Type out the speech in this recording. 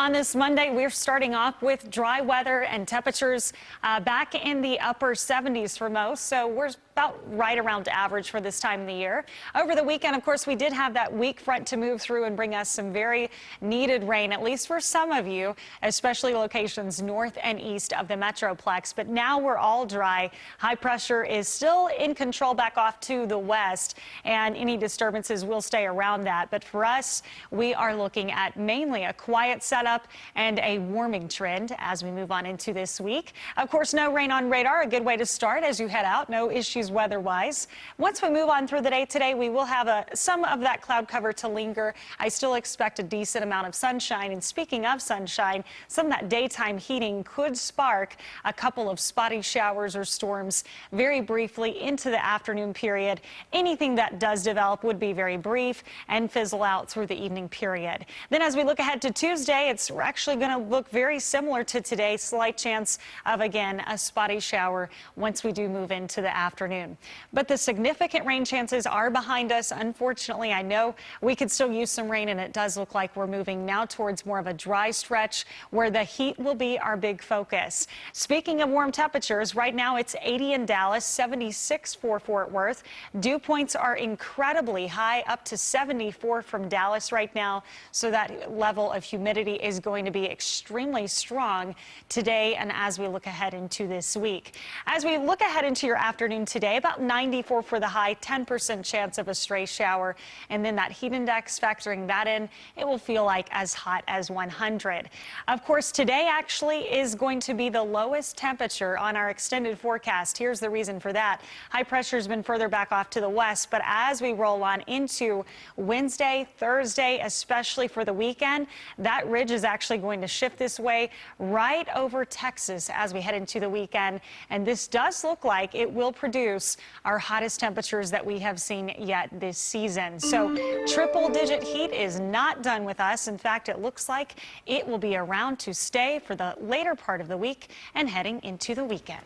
On this Monday, we're starting off with dry weather and temperatures back in the upper 70s for most, so we're about right around average for this time of the year. Over the weekend, of course, we did have that weak front to move through and bring us some very needed rain, at least for some of you, especially locations north and east of the Metroplex. But now we're all dry. High pressure is still in control back off to the west, and any disturbances will stay around that. But for us, we are looking at mainly a quiet setup and a warming trend as we move on into this week. Of course, no rain on radar, a good way to start as you head out. No issues weather-wise. Once we move on through the day today, we will have some of that cloud cover to linger. I still expect a decent amount of sunshine. And speaking of sunshine, some of that daytime heating could spark a couple of spotty showers or storms very briefly into the afternoon period. Anything that does develop would be very brief and fizzle out through the evening period. Then as we look ahead to Tuesday, it's actually going to look very similar to today. Slight chance of, again, a spotty shower once we do move into the afternoon. But the significant rain chances are behind us. Unfortunately, I know we could still use some rain, and it does look like we're moving now towards more of a dry stretch where the heat will be our big focus. Speaking of warm temperatures, right now it's 80 in Dallas, 76 for Fort Worth. Dew points are incredibly high, up to 74 from Dallas right now. So that level of humidity is going to be extremely strong today and as we look ahead into this week. As we look ahead into your afternoon today, about 94 for the high, 10% chance of a stray shower, and then that heat index, factoring that in, it will feel like as hot as 100. Of course, today actually is going to be the lowest temperature on our extended forecast. Here's the reason for that. High pressure has been further back off to the west, but as we roll on into Wednesday, Thursday, especially for the weekend, that ridge is actually going to shift this way right over Texas as we head into the weekend, and this does look like it will produce our hottest temperatures that we have seen yet this season. So triple-digit heat is not done with us. In fact, it looks like it will be around to stay for the later part of the week and heading into the weekend.